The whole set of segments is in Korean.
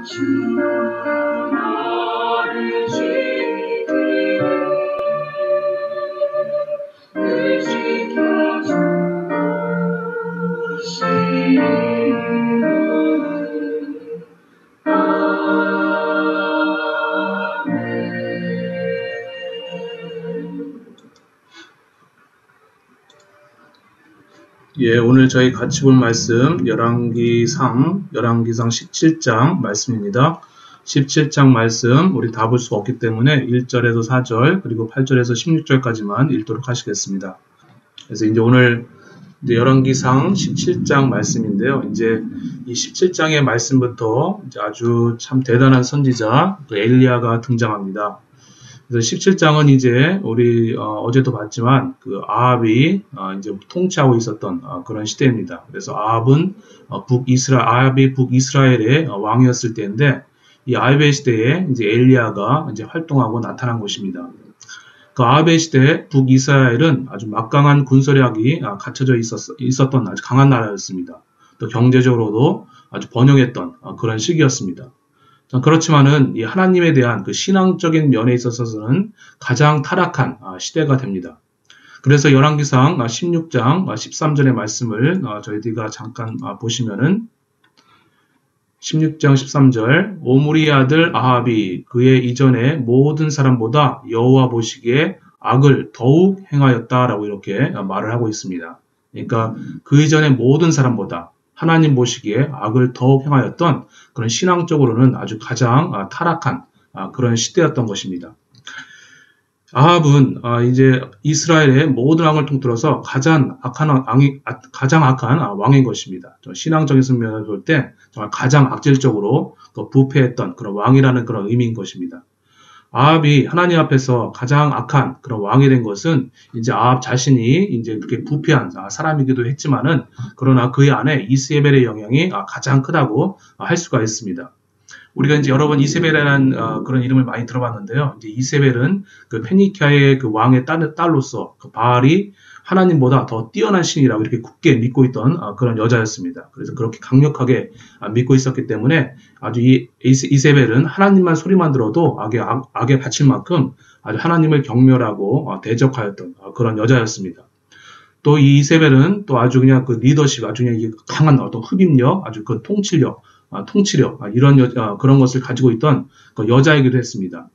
주 나를 지키네 늘 지켜주시네 예, 오늘 저희 같이 볼 말씀 열왕기상 17장 말씀입니다. 17장 말씀 우리 다 볼 수가 없기 때문에 1절에서 4절 그리고 8절에서 16절까지만 읽도록 하시겠습니다. 그래서 이제 오늘 열왕기상 17장 말씀인데요. 이제 이 17장의 말씀부터 이제 아주 참 대단한 선지자 엘리야가 등장합니다. 그래서 17장은 이제 우리 어제도 봤지만 그 아합이 이제 통치하고 있었던 그런 시대입니다. 그래서 아합이 북이스라엘의 왕이었을 때인데 이 아합의 시대에 이제 엘리야가 이제 활동하고 나타난 것입니다. 그 아합의 시대 북이스라엘은 아주 막강한 군사력이 갖춰져 있었던 아주 강한 나라였습니다. 또 경제적으로도 아주 번영했던 그런 시기였습니다. 그렇지만은 이 하나님에 대한 그 신앙적인 면에 있어서는 가장 타락한 시대가 됩니다. 그래서 열왕기상 16장 13절의 말씀을 저희들과 잠깐 보시면은 16장 13절 오므리의 아들 아합이 그의 이전의 모든 사람보다 여호와 보시기에 악을 더욱 행하였다라고 이렇게 말을 하고 있습니다. 그러니까 그 이전의 모든 사람보다 하나님 보시기에 악을 더욱 행하였던 그런 신앙적으로는 아주 가장 타락한 그런 시대였던 것입니다. 아합은 이제 이스라엘의 모든 왕을 통틀어서 가장 악한 왕인 것입니다. 신앙적인 측면을 볼 때 정말 가장 악질적으로 부패했던 그런 왕이라는 그런 의미인 것입니다. 아합이 하나님 앞에서 가장 악한 그런 왕이 된 것은 이제 아합 자신이 이제 그렇게 부패한 사람이기도 했지만은 그러나 그의 안에 이세벨의 영향이 가장 크다고 할 수가 있습니다. 우리가 이제 여러 번 이세벨이라는 그런 이름을 많이 들어봤는데요. 이제 이세벨은 그 페니키아의 그 왕의 딸로서 그 바알이 하나님보다 더 뛰어난 신이라고 이렇게 굳게 믿고 있던 그런 여자였습니다. 그래서 그렇게 강력하게 믿고 있었기 때문에 아주 이 이세벨은 하나님만 소리만 들어도 악에 갇힐 만큼 아주 하나님을 경멸하고 대적하였던 그런 여자였습니다. 또 이 이세벨은 또 아주 그냥 그 리더십, 아주 그냥 강한 어떤 흡입력, 아주 그 통치력, 이런 그런 것을 가지고 있던 그 여자이기도 했습니다.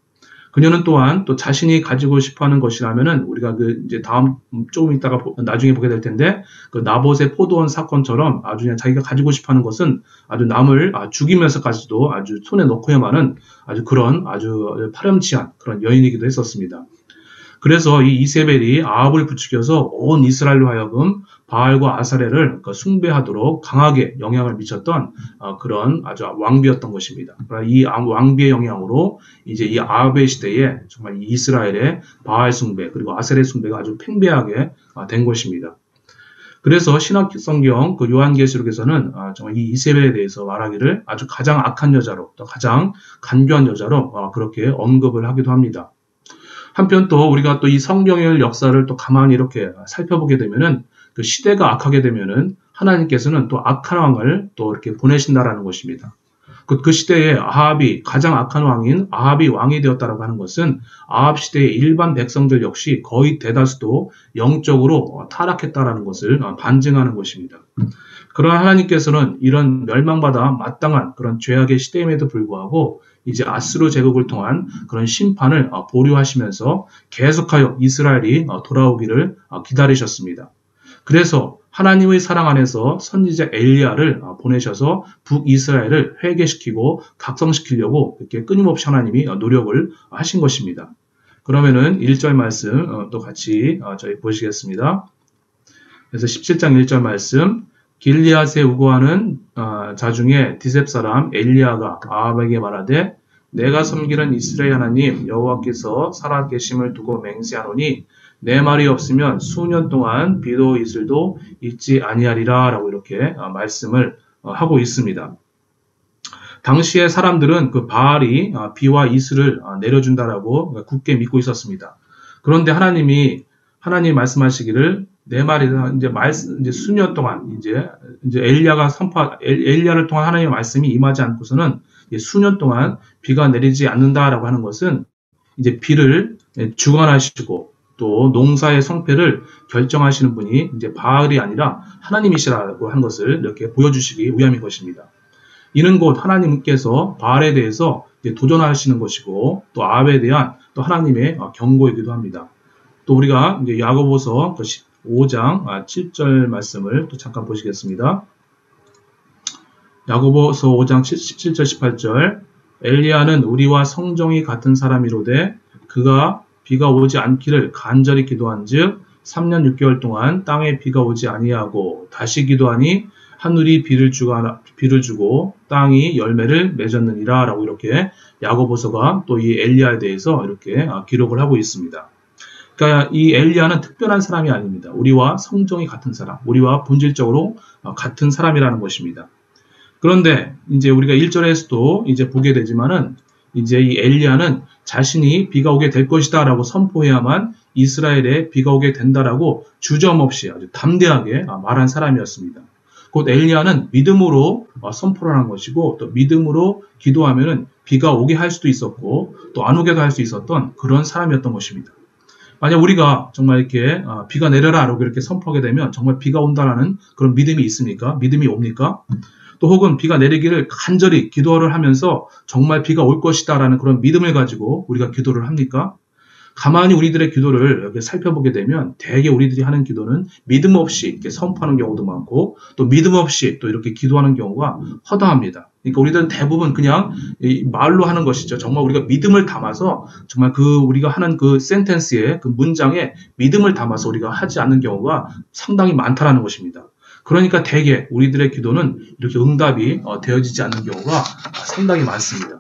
그녀는 또한 또 자신이 가지고 싶어하는 것이라면은 우리가 그 이제 다음 조금 있다가 나중에 보게 될 텐데 그 나봇의 포도원 사건처럼 아주 그냥 자기가 가지고 싶어하는 것은 아주 남을 죽이면서까지도 아주 손에 넣고야만은 아주 그런 아주 파렴치한 그런 여인이기도 했었습니다. 그래서 이 이세벨이 아합을 부추겨서 온 이스라엘로 하여금 바알과 아사레를 숭배하도록 강하게 영향을 미쳤던 그런 아주 왕비였던 것입니다. 이 왕비의 영향으로 이제 이 아합의 시대에 정말 이 이스라엘의 바알 숭배 그리고 아사레 숭배가 아주 팽배하게 된 것입니다. 그래서 신약 성경 그 요한계시록에서는 정말 이 이세벨에 대해서 말하기를 아주 가장 악한 여자로 또 가장 간교한 여자로 그렇게 언급을 하기도 합니다. 한편 또 우리가 또 이 성경의 역사를 또 가만히 이렇게 살펴보게 되면은 그 시대가 악하게 되면은 하나님께서는 또 악한 왕을 또 이렇게 보내신다라는 것입니다. 그 시대에 아합이 가장 악한 왕인 아합이 왕이 되었다라고 하는 것은 아합 시대의 일반 백성들 역시 거의 대다수도 영적으로 타락했다라는 것을 반증하는 것입니다. 그러나 하나님께서는 이런 멸망받아 마땅한 그런 죄악의 시대임에도 불구하고 이제 아스로 제국을 통한 그런 심판을 보류하시면서 계속하여 이스라엘이 돌아오기를 기다리셨습니다. 그래서 하나님의 사랑 안에서 선지자 엘리야를 보내셔서 북이스라엘을 회개시키고 각성시키려고 이렇게 끊임없이 하나님이 노력을 하신 것입니다. 그러면은 1절 말씀 또 같이 저희 보시겠습니다. 그래서 17장 1절 말씀 길리앗에 우거하는 자 중에 디셉 사람 엘리야가 아합에게 말하되 내가 섬기는 이스라엘 하나님 여호와께서 살아계심을 두고 맹세하노니 내 말이 없으면 수년 동안 비도 이슬도 있지 아니하리라 라고 이렇게 말씀을 하고 있습니다. 당시의 사람들은 그 바알이 비와 이슬을 내려준다라고 굳게 믿고 있었습니다. 그런데 하나님 말씀하시기를 내 말이 이제 수년 동안 이제 엘리야를 통한 하나님의 말씀이 임하지 않고서는 수년 동안 비가 내리지 않는다라고 하는 것은 이제 비를 주관하시고 또 농사의 성패를 결정하시는 분이 이제 바알이 아니라 하나님이시라고 하는 것을 이렇게 보여주시기 위함인 것입니다. 이는 곧 하나님께서 바알에 대해서 도전하시는 것이고 또 아합에 대한 또 하나님의 경고이기도 합니다. 또 우리가 이제 야고보서 5장 7절 말씀을 또 잠깐 보시겠습니다. 야고보서 5장 7절 18절 엘리야는 우리와 성정이 같은 사람이로되 그가 비가 오지 않기를 간절히 기도한즉 3년 6개월 동안 땅에 비가 오지 아니하고 다시 기도하니 하늘이 비를 주고 땅이 열매를 맺었느니라 라고 이렇게 야고보서가 또 이 엘리야에 대해서 이렇게 기록을 하고 있습니다. 그러니까 이 엘리야는 특별한 사람이 아닙니다. 우리와 성정이 같은 사람, 우리와 본질적으로 같은 사람이라는 것입니다. 그런데 이제 우리가 1절에서도 이제 보게 되지만은 이제 이 엘리야는 자신이 비가 오게 될 것이다 라고 선포해야만 이스라엘에 비가 오게 된다라고 주저없이 아주 담대하게 말한 사람이었습니다. 곧 엘리야는 믿음으로 선포를 한 것이고 또 믿음으로 기도하면은 비가 오게 할 수도 있었고 또 안 오게도 할 수 있었던 그런 사람이었던 것입니다. 만약 우리가 정말 이렇게 비가 내려라 라고 이렇게 선포하게 되면 정말 비가 온다라는 그런 믿음이 있습니까? 믿음이 옵니까? 또 혹은 비가 내리기를 간절히 기도를 하면서 정말 비가 올 것이다 라는 그런 믿음을 가지고 우리가 기도를 합니까? 가만히 우리들의 기도를 이렇게 살펴보게 되면 대개 우리들이 하는 기도는 믿음 없이 이렇게 선포하는 경우도 많고 또 믿음 없이 또 이렇게 기도하는 경우가 허다합니다. 그러니까 우리들은 대부분 그냥 말로 하는 것이죠. 정말 우리가 믿음을 담아서 정말 우리가 하는 그 센텐스에 그 문장에 믿음을 담아서 우리가 하지 않는 경우가 상당히 많다라는 것입니다. 그러니까 대개 우리들의 기도는 이렇게 응답이 되어지지 않는 경우가 상당히 많습니다.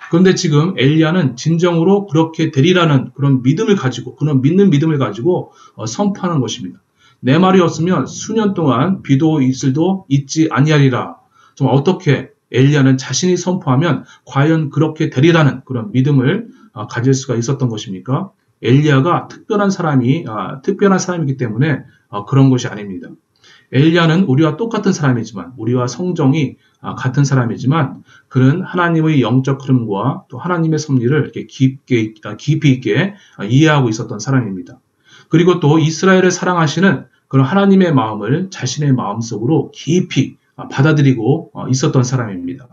그런데 지금 엘리야는 진정으로 그렇게 되리라는 그런 믿음을 가지고, 그런 믿는 믿음을 가지고 선포하는 것입니다. 내 말이 없으면 수년 동안 비도 이슬도 있지 아니하리라. 정말 어떻게 엘리야는 자신이 선포하면 과연 그렇게 되리라는 그런 믿음을 가질 수가 있었던 것입니까? 엘리야가 특별한 사람이기 때문에 그런 것이 아닙니다. 엘리야는 우리와 똑같은 사람이지만, 우리와 성정이 같은 사람이지만, 그는 하나님의 영적 흐름과 또 하나님의 섭리를 이렇게 깊이 있게 이해하고 있었던 사람입니다. 그리고 또 이스라엘을 사랑하시는 그런 하나님의 마음을 자신의 마음속으로 깊이 받아들이고 있었던 사람입니다.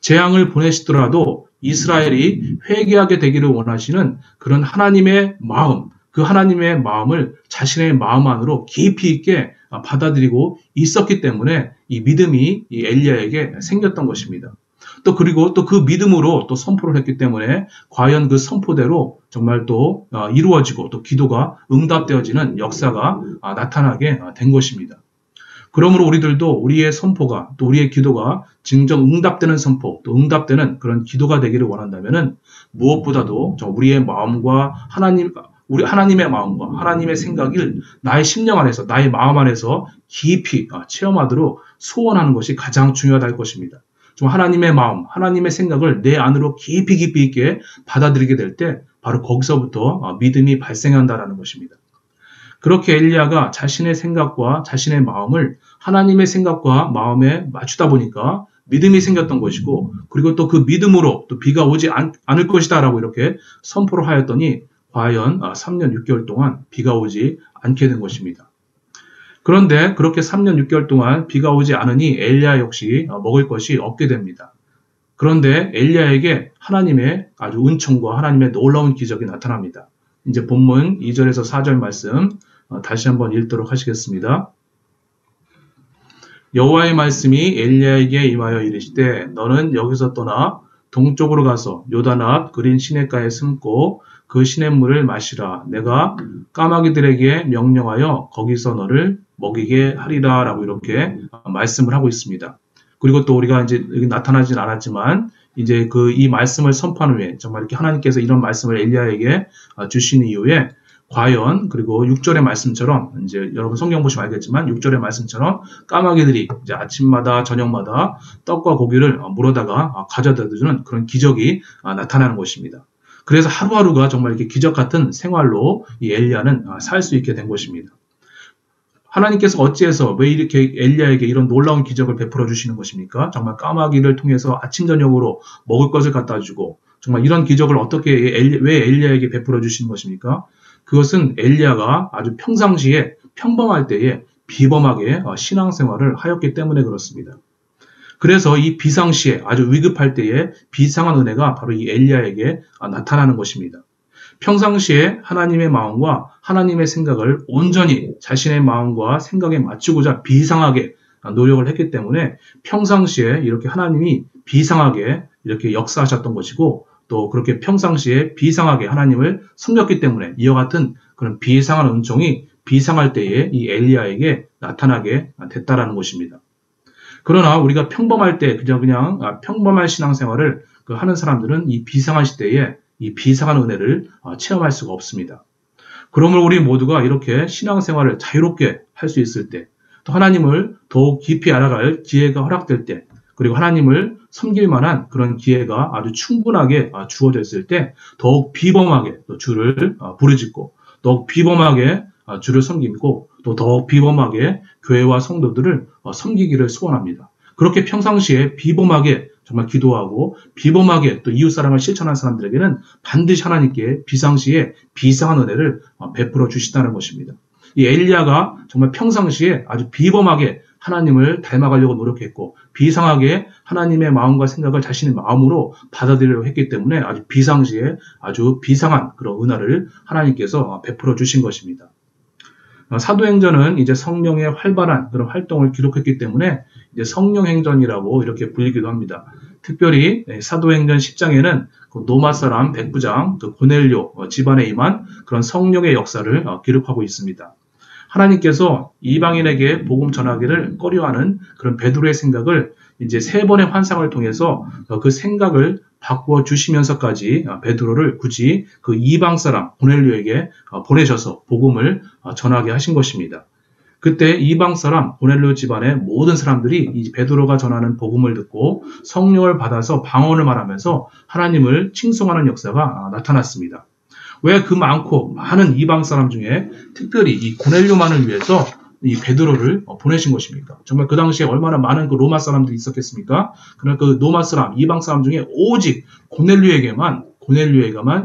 재앙을 보내시더라도 이스라엘이 회개하게 되기를 원하시는 그런 하나님의 마음, 그 하나님의 마음을 자신의 마음 안으로 깊이 있게 받아들이고 있었기 때문에 이 믿음이 이 엘리야에게 생겼던 것입니다. 또 그리고 또 그 믿음으로 또 선포를 했기 때문에 과연 그 선포대로 정말 또 이루어지고 또 기도가 응답되어지는 역사가 나타나게 된 것입니다. 그러므로 우리들도 우리의 선포가 또 우리의 기도가 진정 응답되는 선포 또 응답되는 그런 기도가 되기를 원한다면은 무엇보다도 우리의 마음과 하나님의 마음과 하나님의 생각을 나의 심령 안에서, 나의 마음 안에서 깊이 체험하도록 소원하는 것이 가장 중요하다 할 것입니다. 좀 하나님의 마음, 하나님의 생각을 내 안으로 깊이 있게 받아들이게 될 때 바로 거기서부터 믿음이 발생한다라는 것입니다. 그렇게 엘리야가 자신의 생각과 자신의 마음을 하나님의 생각과 마음에 맞추다 보니까 믿음이 생겼던 것이고, 그리고 또 그 믿음으로 또 비가 오지 않을 것이다라고 이렇게 선포를 하였더니 과연 3년 6개월 동안 비가 오지 않게 된 것입니다. 그런데 그렇게 3년 6개월 동안 비가 오지 않으니 엘리야 역시 먹을 것이 없게 됩니다. 그런데 엘리야에게 하나님의 아주 은총과 하나님의 놀라운 기적이 나타납니다. 이제 본문 2절에서 4절 말씀 다시 한번 읽도록 하시겠습니다. 여호와의 말씀이 엘리야에게 임하여 이르시되 너는 여기서 떠나 동쪽으로 가서 요단 앞 그린 시냇가에 숨고 그 시냇물을 마시라. 내가 까마귀들에게 명령하여 거기서 너를 먹이게 하리라. 라고 이렇게 말씀을 하고 있습니다. 그리고 또 우리가 이제 여기 나타나진 않았지만 이제 이 말씀을 선포한 후에 정말 이렇게 하나님께서 이런 말씀을 엘리야에게 주신 이후에 과연 그리고 6절의 말씀처럼 이제 여러분 성경 보시면 알겠지만 6절의 말씀처럼 까마귀들이 이제 아침마다 저녁마다 떡과 고기를 물어다가 가져다 주는 그런 기적이 나타나는 것입니다. 그래서 하루하루가 정말 이렇게 기적 같은 생활로 이 엘리야는 살 수 있게 된 것입니다. 하나님께서 어찌해서 왜 이렇게 엘리야에게 이런 놀라운 기적을 베풀어 주시는 것입니까? 정말 까마귀를 통해서 아침 저녁으로 먹을 것을 갖다 주고 정말 이런 기적을 어떻게 왜 엘리야에게 베풀어 주시는 것입니까? 그것은 엘리야가 아주 평상시에 평범할 때에 비범하게 신앙생활을 하였기 때문에 그렇습니다. 그래서 이 비상시에 아주 위급할 때에 비상한 은혜가 바로 이 엘리야에게 나타나는 것입니다. 평상시에 하나님의 마음과 하나님의 생각을 온전히 자신의 마음과 생각에 맞추고자 비상하게 노력을 했기 때문에 평상시에 이렇게 하나님이 비상하게 이렇게 역사하셨던 것이고 또 그렇게 평상시에 비상하게 하나님을 섬겼기 때문에 이와 같은 그런 비상한 은총이 비상할 때에 이 엘리야에게 나타나게 됐다라는 것입니다. 그러나 우리가 평범할 때 그냥 평범한 신앙생활을 하는 사람들은 이 비상한 시대에 이 비상한 은혜를 체험할 수가 없습니다. 그러므로 우리 모두가 이렇게 신앙생활을 자유롭게 할 수 있을 때, 또 하나님을 더욱 깊이 알아갈 기회가 허락될 때, 그리고 하나님을 섬길 만한 그런 기회가 아주 충분하게 주어져 있을 때, 더욱 비범하게 또 주를 부르짖고, 더욱 비범하게 주를 섬기고, 또 더욱 비범하게 교회와 성도들을 섬기기를 소원합니다. 그렇게 평상시에 비범하게 정말 기도하고 비범하게 또 이웃사랑을 실천한 사람들에게는 반드시 하나님께 비상시에 비상한 은혜를 베풀어 주시다는 것입니다. 이 엘리야가 정말 평상시에 아주 비범하게 하나님을 닮아가려고 노력했고 비상하게 하나님의 마음과 생각을 자신의 마음으로 받아들이려고 했기 때문에 아주 비상시에 아주 비상한 그런 은혜를 하나님께서 베풀어 주신 것입니다. 사도행전은 이제 성령의 활발한 그런 활동을 기록했기 때문에 이제 성령행전이라고 이렇게 불리기도 합니다. 특별히 사도행전 10장에는 그 노마 사람 백부장 그 고넬료 집안에 임한 그런 성령의 역사를 기록하고 있습니다. 하나님께서 이방인에게 복음 전하기를 꺼려하는 그런 베드로의 생각을 이제 3번의 환상을 통해서 그 생각을 바꾸어 주시면서까지 베드로를 굳이 그 이방 사람 고넬료에게 보내셔서 복음을 전하게 하신 것입니다. 그때 이방 사람 고넬료 집안의 모든 사람들이 이 베드로가 전하는 복음을 듣고 성령을 받아서 방언을 말하면서 하나님을 칭송하는 역사가 나타났습니다. 왜 그 많은 이방 사람 중에 특별히 이 고넬료만을 위해서 이 베드로를 보내신 것입니까? 정말 그 당시에 얼마나 많은 그 로마 사람들이 있었겠습니까? 그러나 그 로마 사람, 이방 사람 중에 오직 고넬료에게만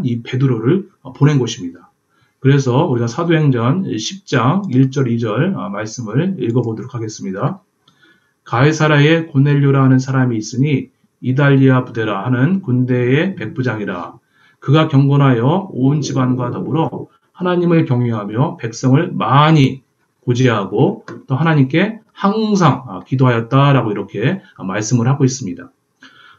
이 베드로를 보낸 것입니다. 그래서 우리가 사도행전 10장 1절 2절 말씀을 읽어보도록 하겠습니다. 가이사라에 고넬료라 하는 사람이 있으니 이달리아 부대라 하는 군대의 백부장이라. 그가 경건하여 온 집안과 더불어 하나님을 경외하며 백성을 많이 구제하고 또 하나님께 항상 기도하였다라고 이렇게 말씀을 하고 있습니다.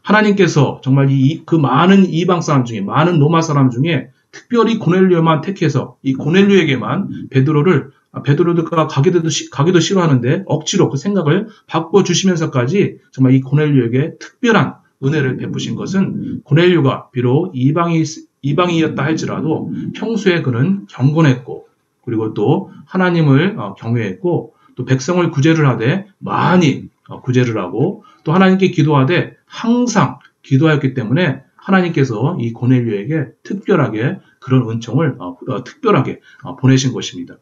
하나님께서 정말 그 많은 이방 사람 중에 많은 로마 사람 중에 특별히 고넬료만 택해서 이 고넬료에게만 베드로가 가기도 싫어하는데 억지로 그 생각을 바꿔 주시면서까지 정말 이 고넬료에게 특별한 은혜를 베푸신 것은 고넬료가 비록 이방이었다 할지라도 평소에 그는 경건했고 그리고 또 하나님을 경외했고 또 백성을 구제를 하되 많이 구제를 하고 또 하나님께 기도하되 항상 기도하였기 때문에 하나님께서 이 고넬료에게 특별하게 그런 은총을 특별하게 보내신 것입니다.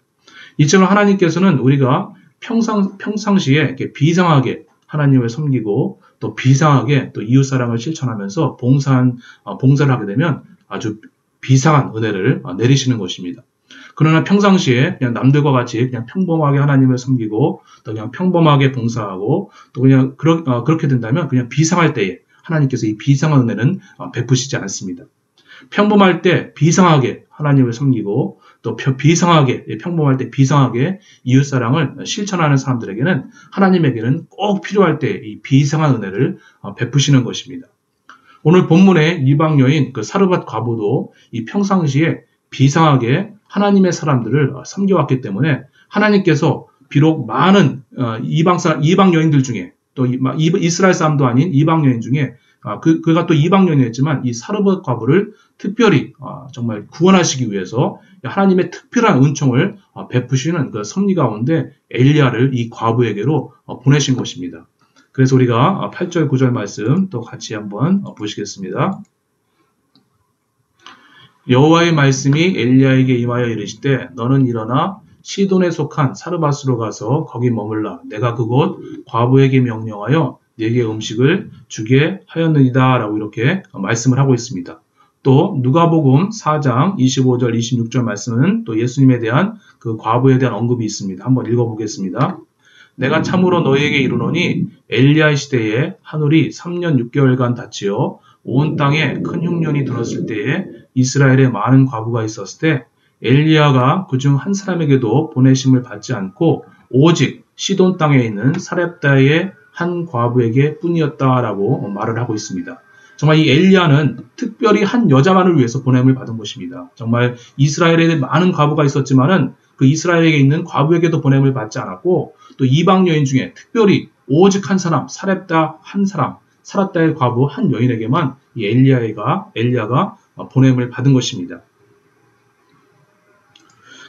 이처럼 하나님께서는 우리가 평상시에 이렇게 비상하게 하나님을 섬기고 또 비상하게 또 이웃사랑을 실천하면서 봉사를 하게 되면 아주 비상한 은혜를 내리시는 것입니다. 그러나 평상시에 그냥 남들과 같이 그냥 평범하게 하나님을 섬기고 또 그냥 평범하게 봉사하고 또 그냥 그렇게 된다면 그냥 비상할 때에 하나님께서 이 비상한 은혜는 베푸시지 않습니다. 평범할 때 비상하게 하나님을 섬기고 또 평범할 때 비상하게 이웃사랑을 실천하는 사람들에게는 하나님에게는 꼭 필요할 때 이 비상한 은혜를 베푸시는 것입니다. 오늘 본문의 이방 여인 그 사르밧 과부도 이 평상시에 비상하게 하나님의 사람들을 섬겨왔기 때문에 하나님께서 비록 많은 이방 여인들 중에 또 이스라엘 사람도 아닌 이방 여인 중에 그가 또 이방 여인이었지만 이 사르밧 과부를 특별히 정말 구원하시기 위해서 하나님의 특별한 은총을 베푸시는 그 섭리 가운데 엘리야를 이 과부에게로 보내신 것입니다. 그래서 우리가 8절 9절 말씀 또 같이 한번 보시겠습니다. 여호와의 말씀이 엘리야에게 임하여 이르시되 너는 일어나 시돈에 속한 사르밧으로 가서 거기 머물라. 내가 그곳 과부에게 명령하여 네게 음식을 주게 하였느니라 라고 이렇게 말씀을 하고 있습니다. 또 누가복음 4장 25절 26절 말씀은 또 예수님에 대한 그 과부에 대한 언급이 있습니다. 한번 읽어보겠습니다. 내가 참으로 너희에게 이르노니 엘리야 시대에 하늘이 3년 6개월간 닫히어 온 땅에 큰 흉년이 들었을 때에 이스라엘에 많은 과부가 있었을 때 엘리야가 그중 한 사람에게도 보내심을 받지 않고 오직 시돈 땅에 있는 사렙다의 한 과부에게 뿐이었다라고 말을 하고 있습니다. 정말 이 엘리야는 특별히 한 여자만을 위해서 보냄을 받은 것입니다. 정말 이스라엘에 많은 과부가 있었지만은 그 이스라엘에게 있는 과부에게도 보냄을 받지 않았고 또 이방 여인 중에 특별히 오직 한 사람, 사렙다 한 사람, 사렙다의 과부 한 여인에게만 이 엘리야가 보냄을 받은 것입니다.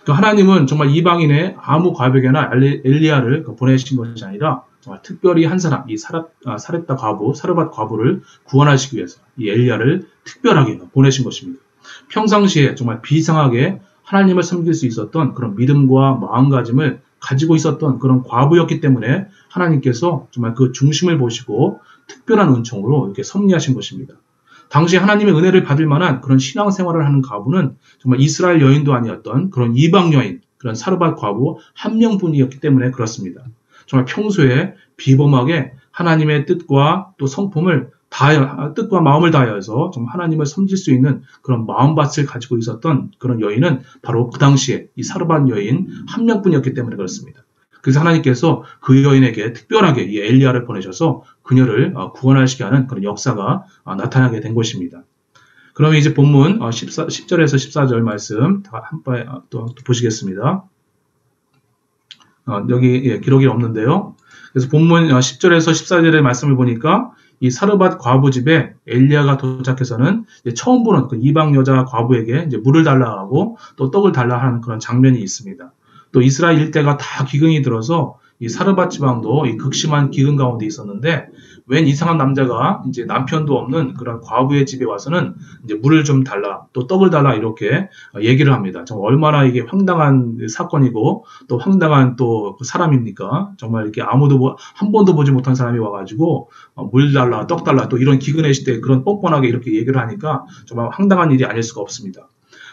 또 하나님은 정말 이방인의 아무 과부에게나 엘리야를 보내신 것이 아니라 정말 특별히 한 사람, 이 사렙다 과부, 사르밧 과부를 구원하시기 위해서 이 엘리야를 특별하게 보내신 것입니다. 평상시에 정말 비상하게 하나님을 섬길 수 있었던 그런 믿음과 마음가짐을 가지고 있었던 그런 과부였기 때문에 하나님께서 정말 그 중심을 보시고 특별한 은총으로 이렇게 섭리하신 것입니다. 당시 하나님의 은혜를 받을 만한 그런 신앙생활을 하는 과부는 정말 이스라엘 여인도 아니었던 그런 이방 여인, 그런 사르밧 과부 한 명뿐이었기 때문에 그렇습니다. 정말 평소에 비범하게 하나님의 뜻과 또 성품을 뜻과 마음을 다하여서 정말 하나님을 섬길 수 있는 그런 마음밭을 가지고 있었던 그런 여인은 바로 그 당시에 이 사르밧 여인 한 명뿐이었기 때문에 그렇습니다. 그래서 하나님께서 그 여인에게 특별하게 이 엘리야를 보내셔서 그녀를 구원하시게 하는 그런 역사가 나타나게 된 것입니다. 그러면 이제 본문 10절에서 14절 말씀 한번 또 보시겠습니다. 여기 기록이 없는데요. 그래서 본문 10절에서 14절의 말씀을 보니까 이 사르밧 과부 집에 엘리야가 도착해서는 이제 처음 보는 그 이방 여자 과부에게 이제 물을 달라 하고 또 떡을 달라 하는 그런 장면이 있습니다. 또 이스라엘 일대가 다 기근이 들어서 이 사르밧 지방도 이 극심한 기근 가운데 있었는데 웬 이상한 남자가 이제 남편도 없는 그런 과부의 집에 와서는 이제 물을 좀 달라 또 떡을 달라 이렇게 얘기를 합니다. 정말 얼마나 이게 황당한 사건이고 또 황당한 또 그 사람입니까? 정말 이렇게 아무도 한 번도 보지 못한 사람이 와가지고 물 달라 떡 달라 또 이런 기근의 시대에 그런 뻔뻔하게 이렇게 얘기를 하니까 정말 황당한 일이 아닐 수가 없습니다.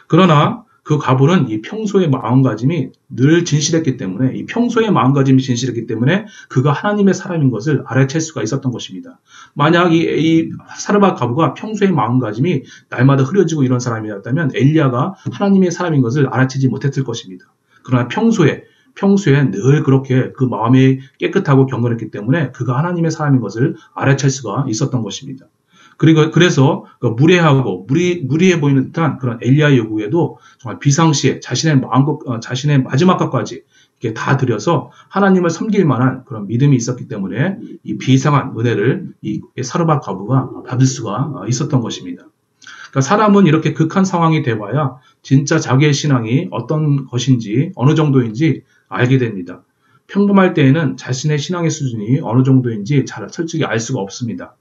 그러나 그 과부는 이 평소의 마음가짐이 늘 진실했기 때문에 이 평소의 마음가짐이 진실했기 때문에 그가 하나님의 사람인 것을 알아챌 수가 있었던 것입니다. 만약 이 사르밧 과부가 평소의 마음가짐이 날마다 흐려지고 이런 사람이었다면 엘리야가 하나님의 사람인 것을 알아채지 못했을 것입니다. 그러나 평소에 늘 그렇게 그 마음이 깨끗하고 경건했기 때문에 그가 하나님의 사람인 것을 알아챌 수가 있었던 것입니다. 그래서 무리해 보이는 듯한 그런 엘리야의 요구에도 정말 비상시에 자신의 마지막 것까지 이렇게 다 들여서 하나님을 섬길 만한 그런 믿음이 있었기 때문에 이 비상한 은혜를 이 사르밧 과부가 받을 수가 있었던 것입니다. 그러니까 사람은 이렇게 극한 상황이 돼봐야 진짜 자기의 신앙이 어떤 것인지 어느 정도인지 알게 됩니다. 평범할 때에는 자신의 신앙의 수준이 어느 정도인지 잘 솔직히 알 수가 없습니다.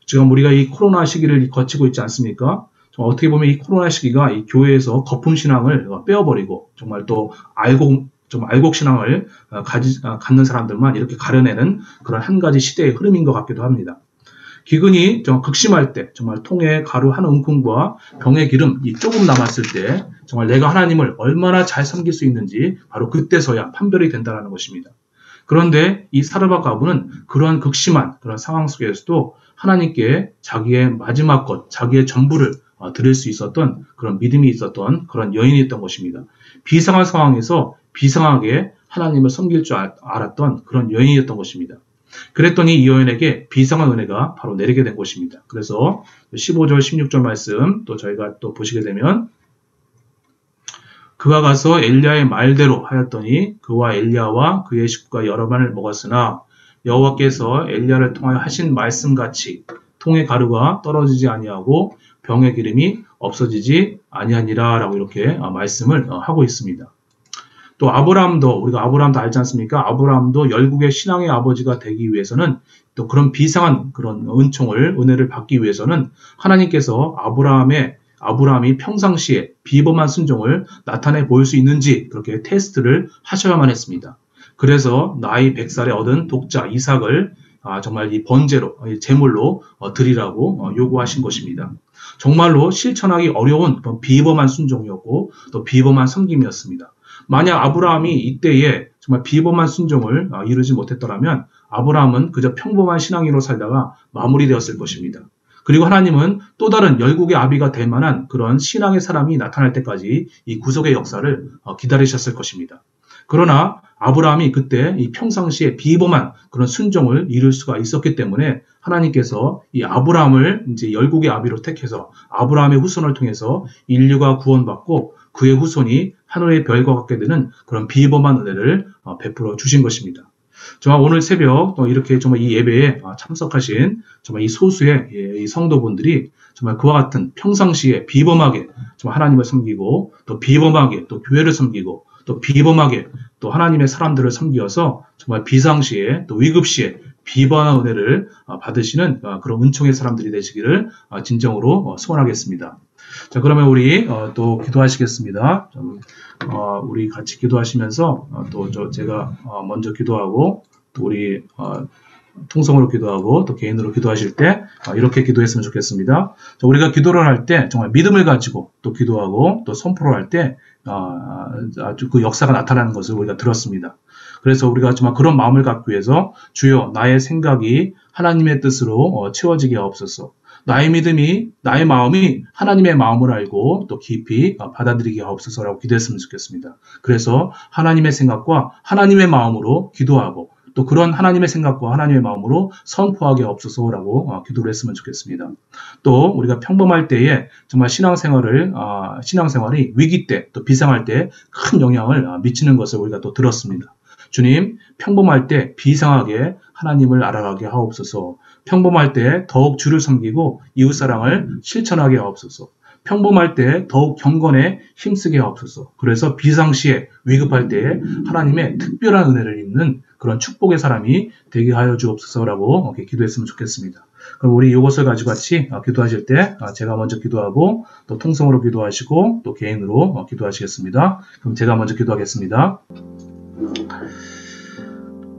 지금 우리가 이 코로나 시기를 거치고 있지 않습니까? 어떻게 보면 이 코로나 시기가 이 교회에서 거품 신앙을 빼어버리고 정말 또 알곡 신앙을 갖는 사람들만 이렇게 가려내는 그런 한 가지 시대의 흐름인 것 같기도 합니다. 기근이 정말 극심할 때, 정말 통에 가루 한 움큼과 병의 기름 조금 남았을 때, 정말 내가 하나님을 얼마나 잘 섬길 수 있는지 바로 그때서야 판별이 된다는 것입니다. 그런데 이 사르밧 과부는 그러한 극심한 그런 상황 속에서도 하나님께 자기의 마지막 것, 자기의 전부를 드릴 수 있었던 그런 믿음이 있었던 그런 여인이었던 것입니다. 비상한 상황에서 비상하게 하나님을 섬길 줄 알았던 그런 여인이었던 것입니다. 그랬더니 이 여인에게 비상한 은혜가 바로 내리게 된 것입니다. 그래서 15절, 16절 말씀 또 저희가 또 보시게 되면 그가 가서 엘리야의 말대로 하였더니 그와 엘리야와 그의 식구가 여러 반을 먹었으나 여호와께서 엘리야를 통하여 하신 말씀같이 통의 가루가 떨어지지 아니하고 병의 기름이 없어지지 아니하니라 라고 이렇게 말씀을 하고 있습니다. 또 우리가 아브라함도 알지 않습니까? 아브라함도 열국의 신앙의 아버지가 되기 위해서는 또 그런 비상한 그런 은혜를 받기 위해서는 하나님께서 아브라함이 평상시에 비범한 순종을 나타내 보일 수 있는지 그렇게 테스트를 하셔야만 했습니다. 그래서 나이 100살에 얻은 독자 이삭을 정말 이 번제로, 제물로 드리라고 요구하신 것입니다. 정말로 실천하기 어려운 비범한 순종이었고 또 비범한 섬김이었습니다. 만약 아브라함이 이때에 정말 비범한 순종을 이루지 못했더라면 아브라함은 그저 평범한 신앙인으로 살다가 마무리되었을 것입니다. 그리고 하나님은 또 다른 열국의 아비가 될 만한 그런 신앙의 사람이 나타날 때까지 이 구속의 역사를 기다리셨을 것입니다. 그러나 아브라함이 그때 이 평상시에 비범한 그런 순종을 이룰 수가 있었기 때문에 하나님께서 이 아브라함을 이제 열국의 아비로 택해서 아브라함의 후손을 통해서 인류가 구원받고 그의 후손이 하늘의 별과 같게 되는 그런 비범한 은혜를 베풀어 주신 것입니다. 정말 오늘 새벽 또 이렇게 정말 이 예배에 참석하신 정말 이 소수의 이 성도분들이 정말 그와 같은 평상시에 비범하게 정말 하나님을 섬기고 또 비범하게 또 교회를 섬기고 또 비범하게 또 하나님의 사람들을 섬기어서 정말 비상시에 또 위급시에 비범한 은혜를 받으시는 그런 은총의 사람들이 되시기를 진정으로 소원하겠습니다. 자, 그러면 우리 또 기도하시겠습니다. 우리 같이 기도하시면서 또 제가 먼저 기도하고 또 우리 통성으로 기도하고 또 개인으로 기도하실 때 이렇게 기도했으면 좋겠습니다. 자, 우리가 기도를 할 때 정말 믿음을 가지고 또 기도하고 또 선포를 할 때 아주 그 역사가 나타나는 것을 우리가 들었습니다. 그래서 우리가 정말 그런 마음을 갖기 위해서 주여 나의 생각이 하나님의 뜻으로 채워지게 하옵소서. 나의 믿음이, 나의 마음이 하나님의 마음을 알고 또 깊이 받아들이게 하옵소서라고 기도했으면 좋겠습니다. 그래서 하나님의 생각과 하나님의 마음으로 기도하고 또 그런 하나님의 생각과 하나님의 마음으로 선포하게 하옵소서라고 기도를 했으면 좋겠습니다. 또 우리가 평범할 때에 정말 신앙생활이 위기 때 또 비상할 때 큰 영향을 미치는 것을 우리가 또 들었습니다. 주님, 평범할 때 비상하게 하나님을 알아가게 하옵소서. 평범할 때 더욱 주를 섬기고 이웃사랑을 실천하게 하옵소서. 평범할 때 더욱 경건에 힘쓰게 하옵소서. 그래서 비상시에 위급할 때에 하나님의 특별한 은혜를 입는 그런 축복의 사람이 되게 하여 주옵소서라고 기도했으면 좋겠습니다. 그럼 우리 이것을 가지고 같이 기도하실 때 제가 먼저 기도하고 또 통성으로 기도하시고 또 개인으로 기도하시겠습니다. 그럼 제가 먼저 기도하겠습니다.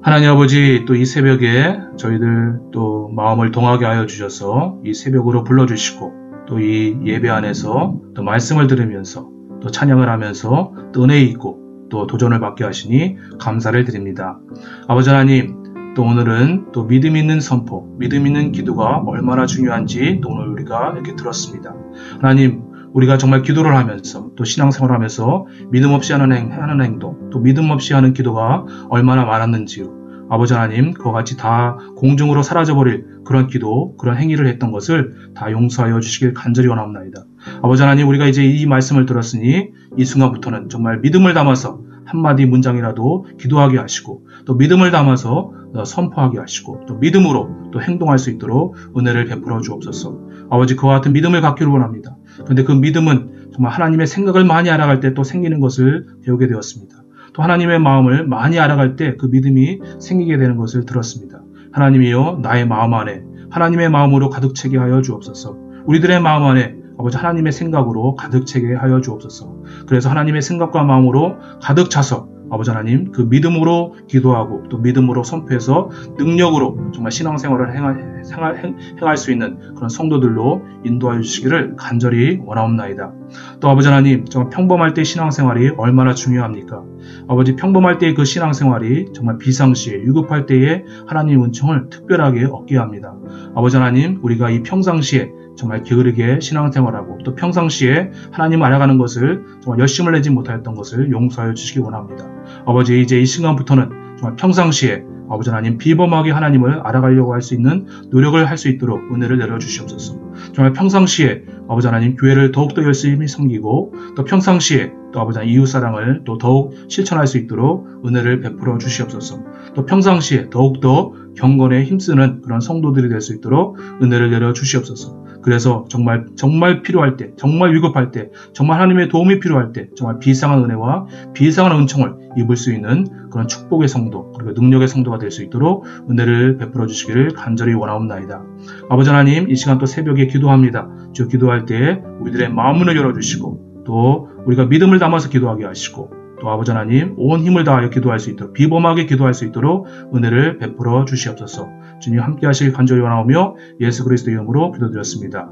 하나님 아버지, 또 이 새벽에 저희들 또 마음을 동하게 하여 주셔서 이 새벽으로 불러주시고 또 이 예배 안에서 또 말씀을 들으면서 또 찬양을 하면서 또 은혜 있고 또 도전을 받게 하시니 감사를 드립니다. 아버지 하나님, 또 오늘은 또 믿음 있는 선포, 믿음 있는 기도가 얼마나 중요한지 또 오늘 우리가 이렇게 들었습니다. 하나님, 우리가 정말 기도를 하면서 또 신앙생활을 하면서 믿음 없이 하는 행동, 또 믿음 없이 하는 기도가 얼마나 많았는지요. 아버지 하나님, 그와 같이 다 공중으로 사라져버릴 그런 기도, 그런 행위를 했던 것을 다 용서하여 주시길 간절히 원합니다. 아버지 하나님, 우리가 이제 이 말씀을 들었으니 이 순간부터는 정말 믿음을 담아서 한마디 문장이라도 기도하게 하시고 또 믿음을 담아서 선포하게 하시고 또 믿음으로 또 행동할 수 있도록 은혜를 베풀어 주옵소서. 아버지, 그와 같은 믿음을 갖기를 원합니다. 그런데 그 믿음은 정말 하나님의 생각을 많이 알아갈 때 또 생기는 것을 배우게 되었습니다. 또 하나님의 마음을 많이 알아갈 때 그 믿음이 생기게 되는 것을 들었습니다. 하나님이여, 나의 마음 안에 하나님의 마음으로 가득 차게 하여 주옵소서. 우리들의 마음 안에 아버지 하나님의 생각으로 가득 차게 하여 주옵소서. 그래서 하나님의 생각과 마음으로 가득 차서 아버지 하나님, 그 믿음으로 기도하고 또 믿음으로 선포해서 능력으로 정말 신앙생활을 행할 수 있는 그런 성도들로 인도하여 주시기를 간절히 원하옵나이다. 또 아버지 하나님, 정말 평범할 때 신앙생활이 얼마나 중요합니까? 아버지, 평범할 때의 그 신앙생활이 정말 비상시에 위급할 때에 하나님 은총을 특별하게 얻게 합니다. 아버지 하나님, 우리가 이 평상시에 정말 게으르게 신앙생활하고 또 평상시에 하나님 알아가는 것을 정말 열심을 내지 못하였던 것을 용서하여 주시기 원합니다. 아버지, 이제 이 순간부터는 정말 평상시에 아버지 하나님 비범하게 하나님을 알아가려고 할 수 있는 노력을 할 수 있도록 은혜를 내려주시옵소서. 정말 평상시에 아버지 하나님 교회를 더욱더 열심히 섬기고 또 평상시에 또 아버지 하나님 이웃사랑을 또 더욱 실천할 수 있도록 은혜를 베풀어 주시옵소서. 또 평상시에 더욱더 경건에 힘쓰는 그런 성도들이 될 수 있도록 은혜를 내려 주시옵소서. 그래서 정말 필요할 때, 정말 위급할 때, 정말 하나님의 도움이 필요할 때, 정말 비상한 은혜와 비상한 은총을 입을 수 있는 그런 축복의 성도, 그리고 능력의 성도가 될 수 있도록 은혜를 베풀어 주시기를 간절히 원하옵나이다. 아버지 하나님, 이 시간 또 새벽에 기도합니다. 주 기도할 때 우리들의 마음문을 열어주시고, 또 우리가 믿음을 담아서 기도하게 하시고, 또 아버지 하나님 온 힘을 다하여 기도할 수 있도록, 비범하게 기도할 수 있도록 은혜를 베풀어 주시옵소서. 주님 함께 하시길 간절히 원하오며 예수 그리스도 이름으로 기도드렸습니다.